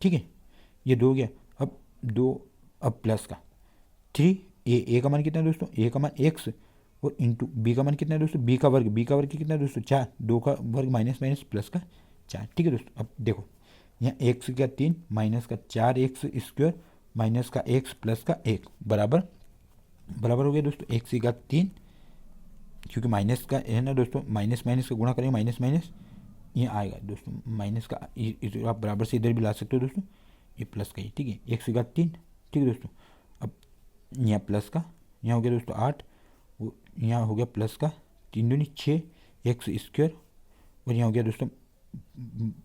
ठीक है, ये 2 हो गया। अब 2, अब प्लस का 3, ए का मान कितना है दोस्तों, ए का मान एक्स, और इंटू बी का मान कितना है दोस्तों, बी का वर्ग कितना है दोस्तों 4, 2 का वर्ग माइनस माइनस प्लस का 4। ठीक है दोस्तों, अब देखो यहाँ एक्स का 3 माइनस का 4x स्क्वायर माइनस का x प्लस का 1 बराबर बराबर हो गया दोस्तों एक्स का 3, क्योंकि माइनस का है ना दोस्तों, माइनस माइनस का गुणा करेंगे माइनस माइनस ये आएगा दोस्तों माइनस का, आप बराबर से इधर भी ला सकते हो दोस्तों, ये प्लस का ही। ठीक है, एक्स का 3। ठीक है दोस्तों, अब यहाँ प्लस का, यहाँ हो गया दोस्तों 8, वो यहाँ हो गया प्लस का 3 दूनी 6 एक्स स्क्वायर, और यहाँ हो गया दोस्तों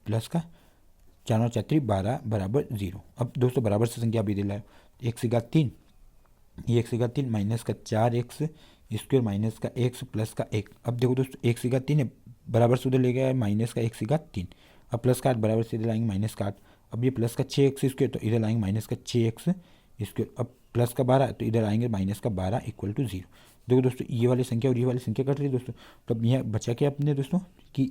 प्लस का 4 और 4 12 बराबर 0। अब दोस्तों बराबर से संख्या भी दे लाए, एक्स का 3, ये एक्स का 3 माइनस का 4x स्क्वायर माइनस का x प्लस का 1। अब देखो दोस्तों एक्स का 3 है, बराबर से उधर ले गया है माइनस का एक्स का 3, अब प्लस का 8 बराबर से इधर लाएंगे माइनस का 8, अब ये प्लस का 6x स्क्वायर तो इधर लाएंगे माइनस का 6x स्क्वायर, अब प्लस का 12 तो इधर आएंगे माइनस का 12 इक्वल टू 0। देखो दोस्तों ये वाली संख्या और ये वाली संख्या कट रही है दोस्तों, तो अब यहाँ बचा क्या अपने दोस्तों कि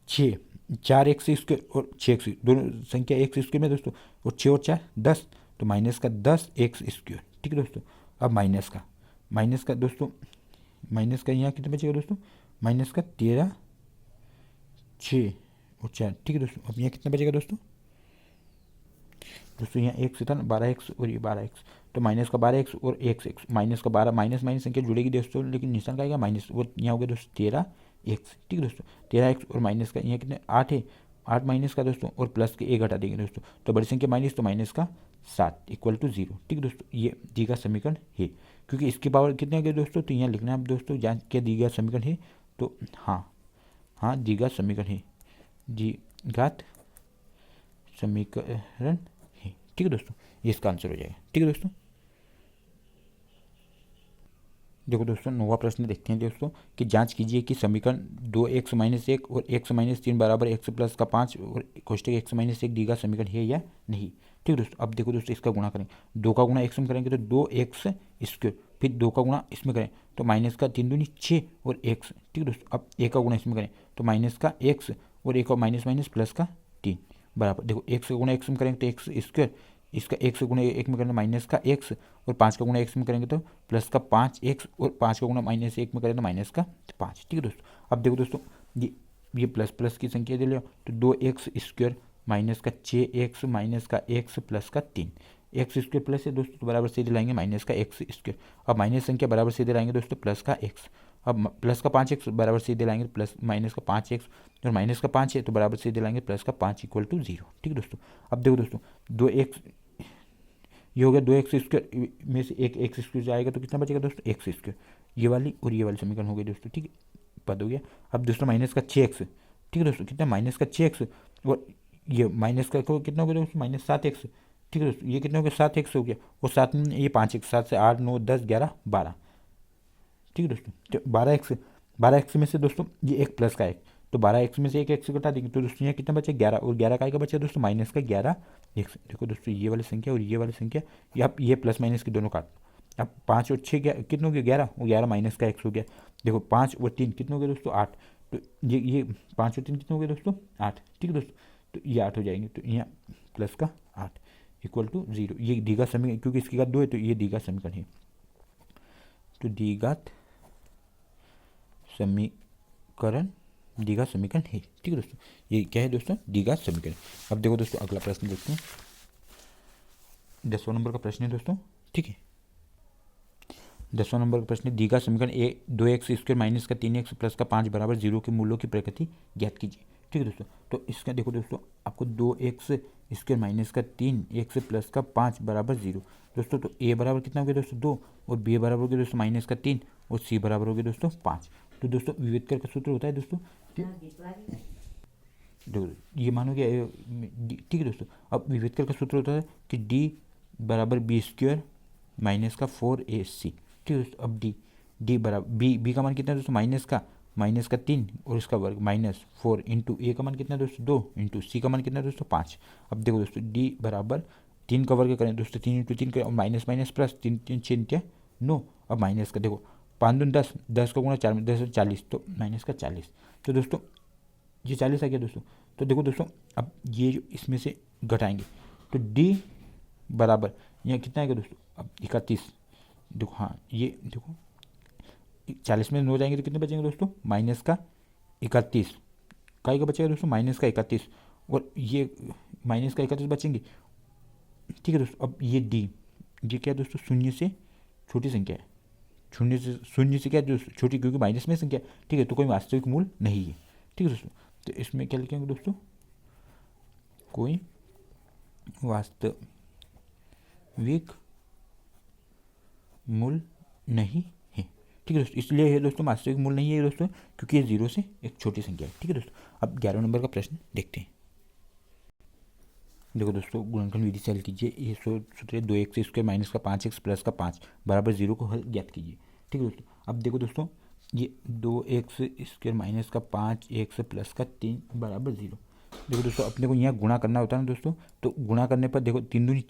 4x स्क्वायर और 6x दोनों संख्या एक्स स्क्वायर में दोस्तों, और 6 और 4 10, तो माइनस का 10x स्क्वायर। ठीक है दोस्तों, अब माइनस का दोस्तों, माइनस का यहाँ कितना बचेगा दोस्तों, माइनस का 13 6 और 4। ठीक है दोस्तों, अब यहाँ कितना बचेगा दोस्तों, यहाँ एक्स था ना 12x और ये 12x, तो माइनस का 12x और x माइनस का 12, माइनस माइनस संख्या जुड़ेगी दोस्तों, लेकिन निशान का आएगा माइनस, वो यहाँ हो गया दोस्तों 13x। ठीक है दोस्तों, 13x और माइनस का यहाँ कितने 8 है, 8 माइनस का दोस्तों और प्लस के 1 हटा देंगे दोस्तों, तो बड़ी संख्या माइनस, तो माइनस का 7 इक्वल टू 0। ठीक है दोस्तों, ये दी का समीकरण है, क्योंकि इसकी पावर कितने आ गए दोस्तों, तो यहाँ लिखना है आप दोस्तों जान क्या दी गया समीकरण है, तो हाँ दी का समीकरण है, दी घात समीकरण है। ठीक है दोस्तों, ये इसका आंसर हो जाएगा। ठीक है दोस्तों, देखो दोस्तों 9वां प्रश्न देखते हैं दोस्तों कि जांच कीजिए कि समीकरण 2x माइनस 1 और x माइनस 3 बराबर x प्लस का 5 और कोष्टक x माइनस 1 दी का समीकरण है या नहीं। ठीक है दोस्तों, अब देखो दोस्तों इसका गुणा करें, 2 का गुणा x में करेंगे तो 2x स्क्वायर, फिर 2 का गुणा इसमें करें तो माइनस का 3 दूनी 6 और x। ठीक है दोस्तों, अब 1 का गुणा इसमें करें तो माइनस का x और 1 और माइनस माइनस प्लस का 3 बराबर, देखो x का गुणा x में करेंगे तो x स्क्वायर, इसका x गुणा 1 में करेंगे माइनस का x, और 5 का गुणा x में करेंगे तो प्लस का 5x, और 5 का गुणा माइनस 1 में करेंगे तो माइनस का 5। ठीक है दोस्तों, अब देखो दोस्तों ये प्लस प्लस की संख्या दे लो, तो 2x स्क्वायर माइनस का 6x माइनस का x प्लस का 3, एक्स स्क्वायर प्लस है दोस्तों तो बराबर सीधे लाएंगे माइनस का एक्स स्क्वायर, अब माइनस संख्या बराबर सीधे लाएंगे दोस्तों प्लस का एक्स, अब प्लस का 5x बराबर सीधे लाएंगे प्लस माइनस का 5x, और माइनस का 5 है तो बराबर सीधे लाएंगे प्लस का 5 इक्वल टू 0। ठीक है दोस्तों, अब देखो दोस्तों 2x ये हो गया 2x स्क्वायर में से एक एक्स स्क्वायर जाएगा तो कितना बचेगा दोस्तों एक्स स्क्वायर, ये वाली और ये वाली समीकरण हो गई दोस्तों। ठीक है, पद हो गया। अब दोस्तों माइनस का 6x, ठीक है दोस्तों कितना माइनस का 6x, और ये माइनस का कितना हो गया दोस्तों माइनस 7x। ठीक है दोस्तों, ये कितना हो गया 7x हो गया, और 7 में ये 5x, 7 से 8 9 10 11 12। ठीक है दोस्तों, तो 12x में से दोस्तों ये एक प्लस का एक, तो 12x में से एक एक्स घटा देंगे तो दोस्तों यहाँ कितना बचे 11, और 11 का बचा दोस्तों माइनस का 11x। देखो दोस्तों ये वाली संख्या और ये वाली संख्या, ये प्लस माइनस की दोनों काट, अब 5 और 6 कितना हो गया 11, और 11 माइनस का एक्स हो गया। देखो 5 और 3 कितना हो गया दोस्तों 8, तो ये 5 और 3 कितना हो गया दोस्तों 8। ठीक है दोस्तों, तो ये 8 हो जाएंगे, तो यहाँ प्लस का 8 इक्वल टू 0। ये दी का समीकरण, क्योंकि इसकी घात 2 है तो ये दी का समीकरण है, तो दी घात समीकरण दी का समीकरण है। ठीक है दोस्तों, ये क्या है दोस्तों दी का समीकरण। अब देखो दोस्तों अगला प्रश्न देखते हैं, 10वां नंबर का प्रश्न है दोस्तों। ठीक है, 10वां नंबर का प्रश्न दी का समीकरण 2x स्क्वायर माइनस का 3x प्लस का 5 बराबर 0 के मूल्यों की प्रकृति ज्ञात कीजिए। ठीक है दोस्तों, तो इसका देखो दोस्तों आपको 2x स्क्वायर माइनस का 3x प्लस का 5 बराबर 0 दोस्तों, तो a बराबर कितना हो गया दोस्तों 2, और b बराबर हो गया दोस्तों माइनस का 3, और c बराबर हो गया दोस्तों 5। तो दोस्तों विविधकर का सूत्र होता है दोस्तों, देखो ये मानो कि ठीक है दोस्तों, अब विविधकर का सूत्र होता है कि d बराबर बी स्क्वायर माइनस का 4ac। ठीक है दोस्तों, अब d बराबर b का मान कितना है दोस्तों माइनस का 3 और इसका वर्ग माइनस 4 इंटू ए का मान कितना है दोस्तों 2 इंटू सी का मान कितना है दोस्तों 5। अब देखो दोस्तों d बराबर 3 का वर्ग करें दोस्तों 3 इंटू 3 करें, और माइनस माइनस प्लस 3 3 6 9, अब माइनस का देखो 5 दून 10, 10 का गुणा 4 में 10 40, तो माइनस का 40। तो दोस्तों ये 40 आ गया दोस्तों। तो देखो दोस्तों अब ये जो इसमें से घटाएंगे तो डी बराबर यहाँ कितना आएगा दोस्तों, अब 31। देखो हाँ ये देखो 40 में 9 जाएंगे तो कितने बचेंगे दोस्तों, माइनस का 31। का बचेगा दोस्तों, माइनस का 31, और ये माइनस का 31 बचेंगे। ठीक है दोस्तों, अब ये डी, ये क्या है दोस्तों, शून्य से छोटी संख्या है, शून्य से क्या है दोस्तों, छोटी, क्योंकि माइनस में संख्या। ठीक है, तो कोई वास्तविक मूल नहीं है। ठीक है दोस्तों, तो इसमें क्या लिखेंगे दोस्तों, कोई वास्तविक मूल नहीं है। ठीक है दोस्तों, इसलिए है दोस्तों वास्तविक मूल नहीं है दोस्तों, क्योंकि ये 0 से एक छोटी संख्या है। ठीक है दोस्तों, अब 11 नंबर का प्रश्न देखते हैं। देखो दोस्तों, गुणनखंड विधि से हल कीजिए। ये सूत्र है 2x² माइनस का 5x प्लस का 5 बराबर 0 को हल ज्ञात कीजिए। ठीक है दोस्तों, अब देखो दोस्तों, ये 2x² माइनस का 5x प्लस का 3 बराबर 0। देखो दोस्तों, अपने को यहाँ गुणा करना होता है ना दोस्तों, तो गुणा करने पर देखो 3 दूनी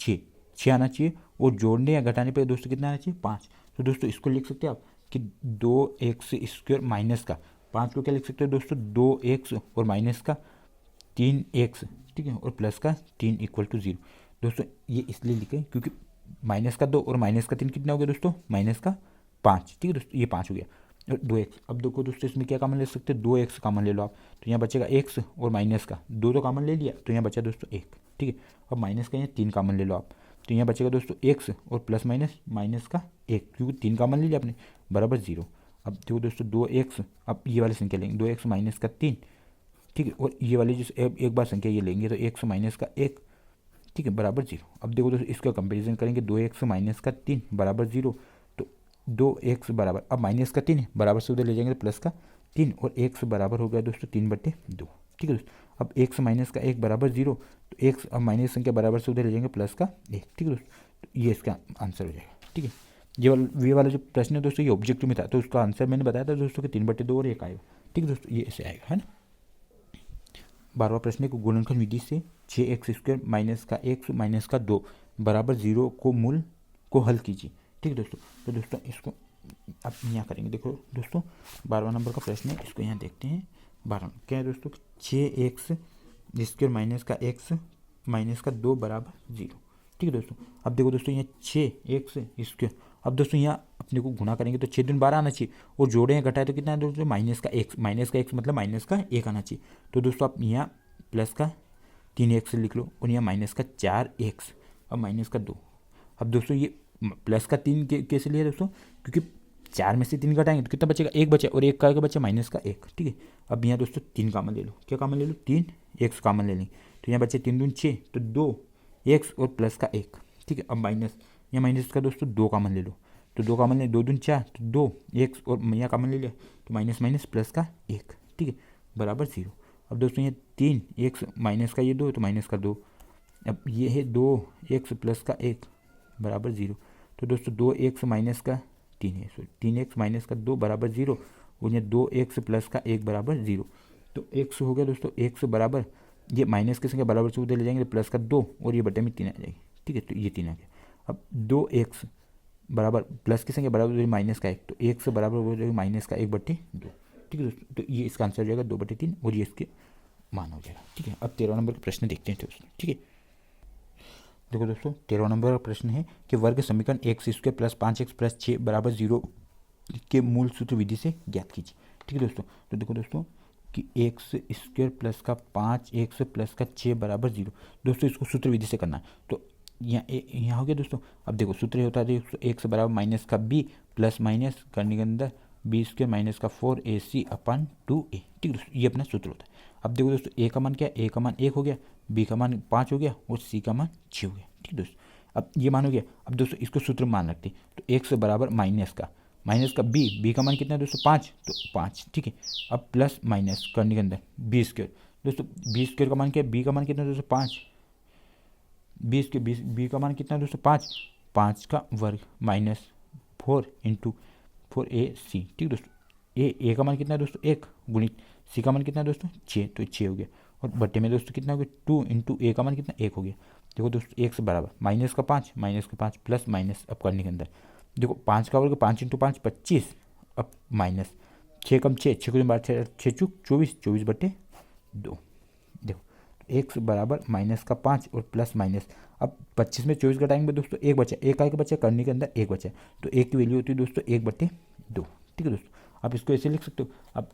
6 आना चाहिए, और जोड़ने या घटाने पर दोस्तों कितना आना चाहिए, 5। तो दोस्तों इसको लिख सकते हैं आप कि 2x² माइनस का 5 को क्या लिख सकते हो दोस्तों, 2x और माइनस का 3x, ठीक है, और प्लस का 3 इक्वल टू 0। दोस्तों ये इसलिए लिखे क्योंकि माइनस का 2 और माइनस का 3 कितना हो गया दोस्तों, माइनस का 5। ठीक है दोस्तों, ये 5 हो गया, और 2x। अब देखो दोस्तों, इसमें क्या कॉमन ले सकते हैं, 2x कॉमन ले लो आप, तो यहाँ बचेगा x और माइनस का 2 तो कॉमन ले लिया, तो यहाँ बचा दोस्तों 1। ठीक है, अब माइनस का यहाँ 3 कॉमन ले लो आप, तो यहाँ बचेगा दोस्तों x और प्लस माइनस का 1, क्योंकि 3 कॉमन ले लिया आपने, बराबर 0। अब देखो दोस्तों 2x, अब ये वाली संख्या लेंगे 2x माइनस का 3, ठीक है, और ये वाली जिस एक बार संख्या ये लेंगे तो 1 माइनस का 1, ठीक है, बराबर 0। अब देखो दोस्तों, इसका कंपैरिजन करेंगे, 2x माइनस का 3 बराबर 0, तो 2x बराबर, अब माइनस का 3 है, बराबर से उधर ले जाएंगे तो प्लस का 3, और x बराबर हो गया दोस्तों 3/2। ठीक है दोस्तों, अब x माइनस का 1 बराबर 0, तो x अब माइनस संख्या बराबर से उधर ले जाएंगे प्लस का 1। ठीक है दोस्तों, तो ये इसका आंसर हो जाएगा। ठीक है, ये वाला जो प्रश्न है दोस्तों, ये ऑब्जेक्टिव में था, तो उसका आंसर मैंने बताया था दोस्तों कि 3/2 और 1 आएगा। ठीक है दोस्तों, ये ऐसे आएगा, है ना। 12वां प्रश्न है, गुणनखंड विधि से 6x² माइनस का 1 माइनस का 2 बराबर 0 को मूल को हल कीजिए। ठीक है दोस्तों, तो दोस्तों इसको अब यहाँ करेंगे। देखो दोस्तों, 12वां नंबर का प्रश्न है, इसको यहाँ देखते हैं। 12 क्या है दोस्तों, 6x² माइनस का 1 माइनस का 2 बराबर 0। ठीक है दोस्तों, अब देखो दोस्तों, यहाँ 6x², अब दोस्तों यहाँ अपने को गुणा करेंगे तो 6 दूनी 12 आना चाहिए, और जोड़े हैं घटाए तो कितना है दोस्तों, माइनस का 1 मतलब माइनस का 1 आना चाहिए। तो दोस्तों आप यहाँ प्लस का 3x लिख लो, और यहाँ माइनस का 4x, अब माइनस का 2। अब दोस्तों ये प्लस का 3 कैसे लिया दोस्तों, क्योंकि 4 में से 3 घटाएंगे तो कितना बचेगा, 1 बचा, और 1 का बचा माइनस का 1। ठीक है, अब यहाँ दोस्तों 3 कॉमन ले लो, क्या कॉमन ले लो, 3x कॉमन ले लेंगे, तो यहाँ बचे 3 दूनी 6, तो 2x और प्लस का 1। ठीक है, अब माइनस, यहाँ माइनस का दोस्तों 2 कॉमन ले लो, तो 2 कॉमन ले, 2 दूनी 4, तो 2x और यहाँ कॉमन ले लिया, तो माइनस प्लस का 1। ठीक है, बराबर 0। अब दोस्तों ये 3x माइनस का ये 2, तो माइनस का 2, अब ये है 2x प्लस का 1 बराबर 0। तो दोस्तों 2x माइनस का 3 है, सॉरी 3x माइनस का 2 बराबर 0, और ये 2x प्लस का 1 बराबर 0। तो x हो गया दोस्तों, x बराबर, ये माइनस की संख्या बराबर से उधर ले जाएंगे तो प्लस का 2, और ये बटे में 3 आ जाएगी। ठीक है, तो ये 3 आ गया। अब 2x बराबर प्लस की संख्या बराबर माइनस का 1, तो 1 बराबर हो जाएगा माइनस का 1/2। ठीक है दोस्तों, तो ये इसका आंसर हो जाएगा 2/3, और ये इसके मान हो जाएगा। ठीक है, अब 13 नंबर का प्रश्न देखते हैं दोस्तों। ठीक है, देखो दोस्तों, 13 नंबर का प्रश्न है कि वर्ग समीकरण x² प्लस 5x प्लस 6 बराबर 0 के मूल सूत्र विधि से ज्ञात कीजिए। ठीक है दोस्तों, तो देखो दोस्तों कि x² प्लस का 5x प्लस का 6 बराबर 0, दोस्तों इसको सूत्र विधि से करना है। तो यहाँ हो गया दोस्तों। अब देखो सूत्र होता है x बराबर माइनस का b प्लस माइनस करने के अंदर b² माइनस का 4ac/2a। ठीक है दोस्तों, ये अपना सूत्र होता है। अब देखो दोस्तों, a का मान क्या है, a का मान 1 हो गया, b का मान 5 हो गया, और c का मान 6 हो गया। ठीक है दोस्तों, अब ये मान हो गया। अब दोस्तों इसको सूत्र मान रखते हैं, तो x बराबर माइनस का b का मान कितना है दोस्तों, 5, तो 5। ठीक है, अब प्लस माइनस करने के अंदर b², दोस्तों b² का मान क्या है, b का मान कितना है दोस्तों, 5, b का मान कितना है दोस्तों, 5 का वर्ग माइनस 4 × 4ac। ठीक है दोस्तों, a का मान कितना है दोस्तों, 1 गुणित c का मान कितना है दोस्तों, 6, तो 6 हो गया, और बट्टे में दोस्तों कितना हो गया, 2 × a का मान कितना, 1 हो गया। देखो दोस्तों x बराबर माइनस का 5 प्लस माइनस, अब करने के अंदर देखो 5 का वर्ग 5 × 5 25, अब माइनस 6 कम 6 6 को 12 6 चूक 24 24/2। देखो एक्स बराबर माइनस का 5 और प्लस माइनस। अब 25 में 24 घटाएंगे दोस्तों, एक बचा, एक आगे बचा, करने के अंदर एक बचा, तो एक की वैल्यू होती है दोस्तों 1/2। ठीक है दोस्तों, आप इसको ऐसे लिख सकते हो। अब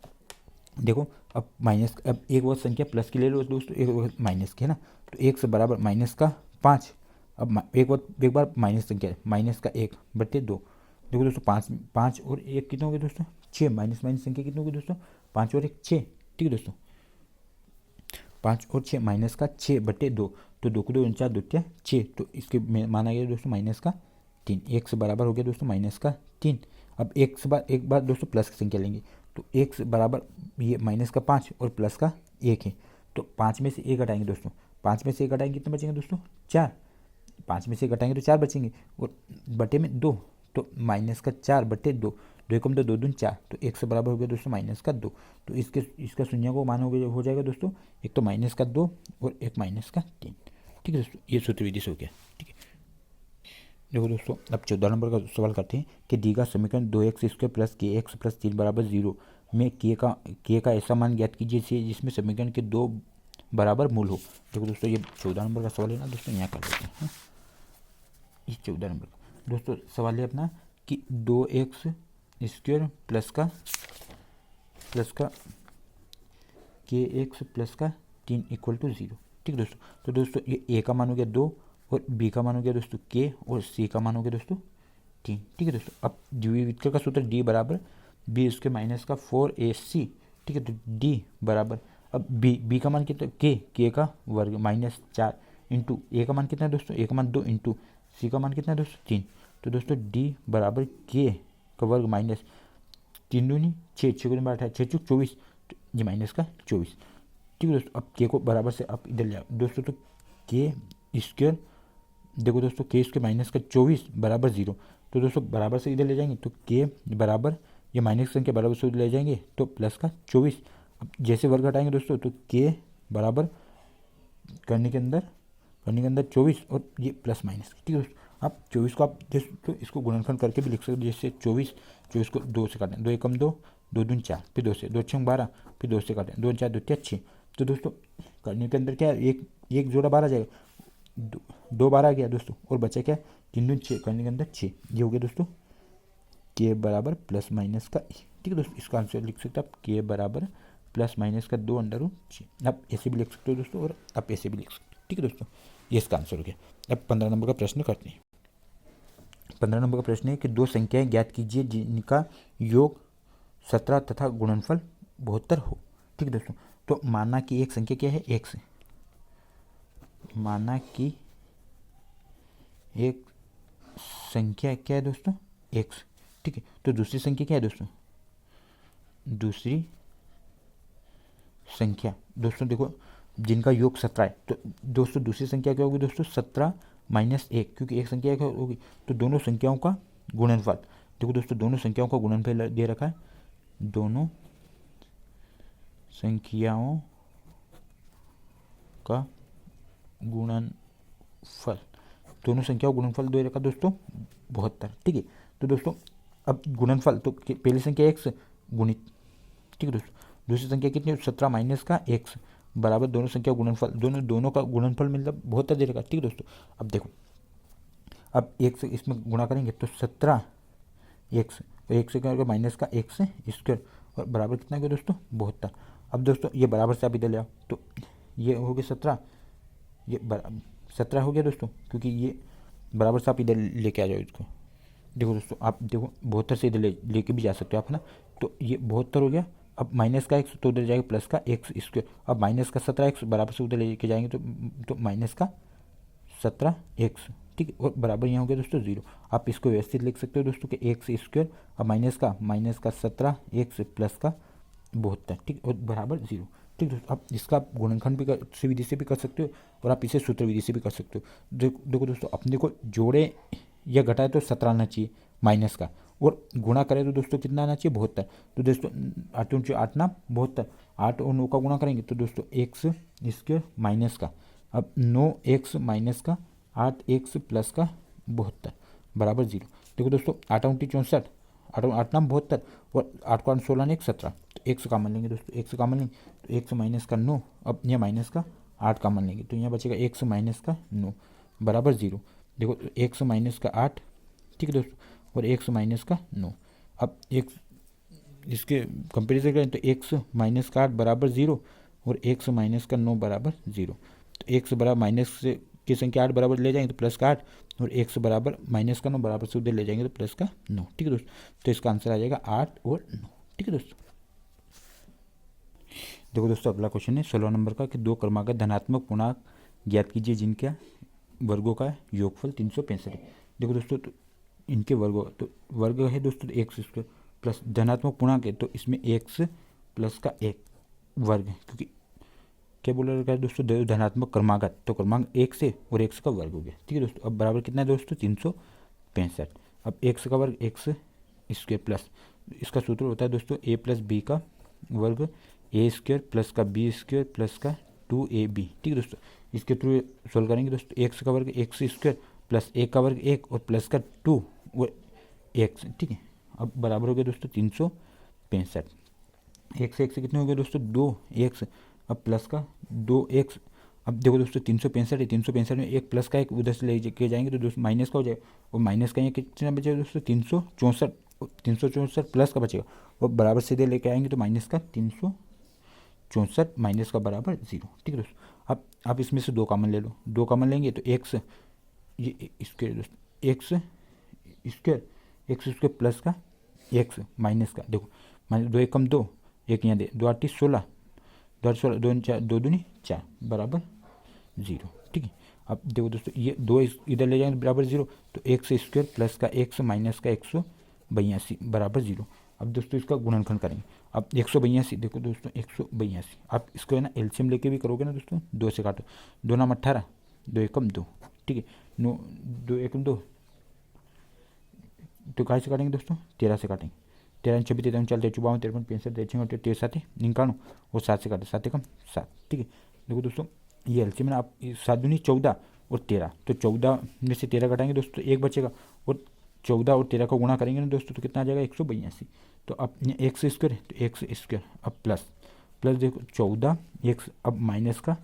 देखो, अब माइनस, अब एक वक्त संख्या प्लस की ले लो दोस्तों, एक वक्त माइनस की, है ना, तो एक्स बराबर माइनस का 5। अब एक बार माइनस संख्या है, माइनस का 1/2। देखो दोस्तों, 5 और 1 कितना हो गया दोस्तों, 6। माइनस माइनस संख्या कितनी होगी दोस्तों, 5 और 1 6। ठीक है दोस्तों, 5 और 6 माइनस का 6/2, तो 2 को 2 4 2 6, तो इसके माना गया दोस्तों माइनस का 3। एक्स बराबर हो गया दोस्तों माइनस का 3। अब एक बार दोस्तों प्लस की संख्या लेंगे, तो एक्स बराबर ये माइनस का 5 और प्लस का 1 है, तो 5 में से 1 घटाएंगे दोस्तों, 5 में से 1 घटाएंगे कितने बचेंगे दोस्तों, 4। 5 में से 1 घटाएंगे तो 4 बचेंगे, और बटे में 2, तो माइनस का 4/2, 2 कम 2 2 दूनी 4, तो एक्स बराबर हो गया दोस्तों माइनस का 2। तो इसका शून्य को मान हो जाएगा दोस्तों, एक तो माइनस का 2 और एक माइनस का 3। ठीक है दोस्तों, ये सूत्र विधि से हो गया। ठीक है, देखो दोस्तों, अब 14 नंबर का सवाल करते हैं कि दी गया समीकरण 2x² प्लस kx प्लस 3 बराबर 0 में k का ऐसा मान ज्ञात कीजिए जिसमें समीकरण के 2 बराबर मूल हो। देखो दोस्तों, ये 14 नंबर का सवाल है ना दोस्तों, यहाँ कर लेते हैं। ये 14 नंबर का दोस्तों सवाल है अपना कि 2x² प्लस का kx प्लस का 3 = 0। ठीक है दोस्तों, तो दोस्तों ये a का मान हो गया 2 और b का मान हो गया दोस्तों k और c का मान हो गया दोस्तों 3। ठीक है दोस्तों, अब द्विविकल्प का सूत्र d बराबर b² माइनस का 4ac। ठीक है, तो d बराबर, अब b का मान कितना, k का वर्ग माइनस 4 इंटू a का मान कितना है दोस्तों, a का मान 2 इंटू c का मान कितना है दोस्तों 3। तो दोस्तों d बराबर k का वर्ग माइनस 3 दूनी 6, 6 को 18, 6 चौक 24, तो ये माइनस का 24। ठीक है दोस्तों, अब k को बराबर से आप इधर ले आओ दोस्तों, तो k², देखो दोस्तों k² माइनस का 24 बराबर 0, तो दोस्तों बराबर से इधर ले जाएंगे तो k बराबर, ये माइनस संख्या बराबर से ले जाएंगे तो प्लस का 24। अब जैसे वर्ग हटाएंगे दोस्तों, तो k बराबर करने के अंदर 24 और ये प्लस माइनस। ठीक है दोस्तों, आप 24 को आप तो इसको गुणनखंड करके भी लिख सकते हो, जैसे 24 को 2 से काटें, 2 एकम 2, 2 दूनी 4, फिर 2 से, 2 6 12, फिर 2 से काटें, 2 4 2 6। तो दोस्तों करने के अंदर क्या है, एक जोड़ा 12 आ जाएगा, 2 12 आ गया दोस्तों, और बचा क्या, 3 दूनी 6, करने के अंदर 6, ये हो गया दोस्तों k बराबर प्लस माइनस का 1। ठीक है दोस्तों, इसका आंसर लिख सकते हो आप k बराबर प्लस माइनस का 2√6। आप ऐसे भी लिख सकते हो दोस्तों, और आप ऐसे भी लिख सकते हो। ठीक है दोस्तों, ये इसका आंसर हो गया। अब 15 नंबर का प्रश्न करते हैं। 15 नंबर का प्रश्न है कि 2 संख्याएं ज्ञात कीजिए जिनका योग 17 तथा गुणनफल 72 हो। ठीक है दोस्तों, तो माना कि एक संख्या क्या है, x, माना कि एक संख्या क्या है दोस्तों, x। ठीक है, तो दूसरी संख्या क्या है दोस्तों, दूसरी संख्या दोस्तों देखो जिनका योग 17 है, तो दोस्तों दूसरी संख्या क्या होगी दोस्तों, 17 माइनस 1, क्योंकि एक संख्या क्या होगी, तो दोनों संख्याओं का गुणनफल। देखो दोस्तों दोनों संख्याओं का गुणनफल दे रखा है, दोनों संख्याओं का गुणनफल, दोनों संख्याओं गुणनफल दे रखा दोस्तों 72। ठीक है, तो दोस्तों अब गुणनफल, तो पहली संख्या x गुणित, ठीक है दोस्तों, दूसरी संख्या कितनी, 17 माइनस का x बराबर दोनों संख्या गुणनफल, दोनों का गुणनफल मतलब 72 दे रखा। ठीक है दोस्तों, अब देखो, अब एक से इसमें गुणा करेंगे तो 17 x, और एक से क्या होगा माइनस का x² और बराबर कितना होगा दोस्तों 72। अब दोस्तों ये बराबर से आप इधर ले आओ, तो ये हो गया 17, ये 17 हो गया दोस्तों, क्योंकि ये बराबर से आप इधर लेके आ जाओ इसको। देखो दोस्तों, आप देखो 72 से इधर लेके भी जा सकते हो आप, है ना, तो ये 72 हो गया। अब माइनस का x तो उधर जाएगा प्लस का x², अब माइनस का 17x बराबर से उधर लेके जाएंगे तो माइनस का 17x। ठीक है, और बराबर यहाँ हो गया दोस्तों 0। आप इसको व्यवस्थित लिख सकते हो दोस्तों कि x², अब माइनस का 17x प्लस का 72। ठीक, और बराबर 0। ठीक दोस्तों, आप इसका आप गुणनखंड भी कर विधि से भी कर सकते हो, और आप इसे सूत्र विधि से भी कर सकते हो। देखो दोस्तों, अपने को जोड़े या घटाए तो 17 आना चाहिए माइनस का, और गुणा करें तो दोस्तों कितना आना चाहिए 72। तो दोस्तों 8 8 ना 72, 8 और 9 का गुणा करेंगे तो दोस्तों x² माइनस का, अब 9x माइनस का 8x प्लस का 72 बराबर 0। देखो दोस्तों 8 × 64, 8 नाम 72, और 8 को 8 16 ने 17, तो 1 से कॉमन लेंगे दोस्तों, 1 से कॉमन लेंगे तो 1 से माइनस का 9, अब यह माइनस का 8 कॉमन लेंगे तो यहाँ बचेगा x माइनस का 9 बराबर 0। देखो x माइनस का 8, ठीक है दोस्तों, और x माइनस का 9। अब x इसके कंपेरिजन करें तो x माइनस का 8 बराबर 0 और x माइनस का 9 बराबर 0। तो x बराबर माइनस की संख्या 8 बराबर ले जाएंगे तो प्लस का 8 और x बराबर माइनस का 9 बराबर से उधर ले जाएंगे तो प्लस का 9। ठीक है दोस्तों, तो इसका आंसर आ जाएगा 8 और 9। ठीक है दोस्तों, देखो दोस्तों अगला क्वेश्चन है 16 नंबर का कि दो क्रमागत धनात्मक पूर्णांक ज्ञात कीजिए जिनका वर्गों का योगफल 365 है। देखो दोस्तों तो इनके वर्गों तो वर्ग है दोस्तों तो एक्स स्क्वायर प्लस धनात्मक पूर्णांक है तो इसमें एक्स प्लस का एक वर्ग है, क्योंकि क्या बोला रखा है दोस्तों धनात्मक क्रमागत तो क्रमांक एक से और एक्स का वर्ग हो गया। ठीक है दोस्तों, अब बराबर कितना है दोस्तों 365। अब एक्स का वर्ग एक्स स्क्वायर प्लस इसका सूत्र होता है दोस्तों ए प्लस बी का वर्ग ए स्क्वायर प्लस का बी स्क्वायर प्लस का 2ab। ठीक है दोस्तों, इसके थ्रू सोल्व करेंगे दोस्तों एक्स का वर्ग एक्स स्क्वायर प्लस एक का वर्ग एक और प्लस का 2 और एक्स। ठीक है, अब बराबर हो गया दोस्तों 365। एक से कितने हो गए दोस्तों 2x, अब प्लस का 2x। अब देखो दोस्तों 365 है, 365 में एक प्लस का एक उधर से ले के जाएंगे तो दोस्तों माइनस का हो जाएगा और माइनस का यहाँ कितना बचेगा दोस्तों 364 प्लस का बचेगा और बराबर सीधे लेके आएंगे तो माइनस का 364 माइनस का बराबर 0। ठीक है दोस्तों, अब आप इसमें से 2 कॉमन ले लो, 2 कॉमन लेंगे तो x ये स्क्वायर दोस्तों एक्स स्क्वायर प्लस का x माइनस का देखो माइनस 2 एकम 2 एक यहाँ दे 2 8 16 2 8 16 2 4 2 दूनी 4 बराबर 0। ठीक है, अब देखो दोस्तों ये 2 इधर ले जाएंगे बराबर 0 तो एक्स स्क्वायर प्लस का x माइनस का 182 बराबर 0। अब दोस्तों इसका गुणनखंड करेंगे। अब 182 देखो दोस्तों 182 आप इसको है ना एलसीएम लेके भी करोगे ना दोस्तों 2 से काटो 2 नाम 18 2 एकम 2। ठीक है, 2 एकम 2 तो कहाँ से काटेंगे दोस्तों 13 से काटेंगे 13 26 13 40 54 53 65 63 63 7 91 और 7 से काटे 7 एकम 7। ठीक है, देखो दोस्तों ये एलसीएम में आप 7 दूनी 14 और 13 तो 14 में से 13 घटाएंगे दोस्तों एक बचेगा और 14 और 13 को गुणा करेंगे ना दोस्तों तो कितना आ जाएगा 182। तो अब एक्स स्क्वायर तो एक्स स्क्वायर अब प्लस देखो 14 एक्स अब माइनस का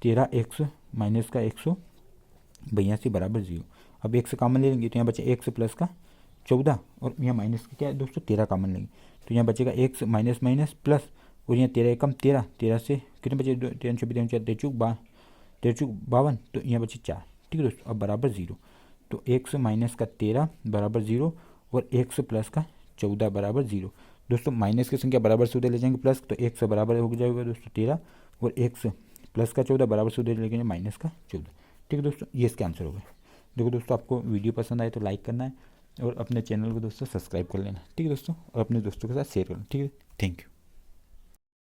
13 एक्स माइनस का 182 बराबर 0। अब एक्स कॉमन ले लेंगे तो यहाँ बचे एक्स प्लस का 14 और यहाँ माइनस का क्या है दोस्तों 13 कॉमन लेंगे तो यहाँ बचेगा एक्स माइनस माइनस प्लस और यहाँ 13 एकम 13 से कितने बचे 13 23 52 तो यहाँ बचे 4। ठीक है दोस्तों, अब बराबर 0 तो एक्स माइनस का 13 बराबर 0 और एक्स प्लस का 14 बराबर 0। दोस्तों माइनस की संख्या बराबर से उधर ले जाएंगे प्लस तो एक्स बराबर हो जाएगा दोस्तों 13 और एक्स प्लस का 14 बराबर से उधर ले जाएंगे माइनस का 14। ठीक है दोस्तों, ये इसके आंसर हो गए। देखो दोस्तों आपको वीडियो पसंद आए तो लाइक करना है और अपने चैनल को दोस्तों सब्सक्राइब कर लेना। ठीक है दोस्तों, और अपने दोस्तों के साथ शेयर करना। ठीक है, थैंक यू।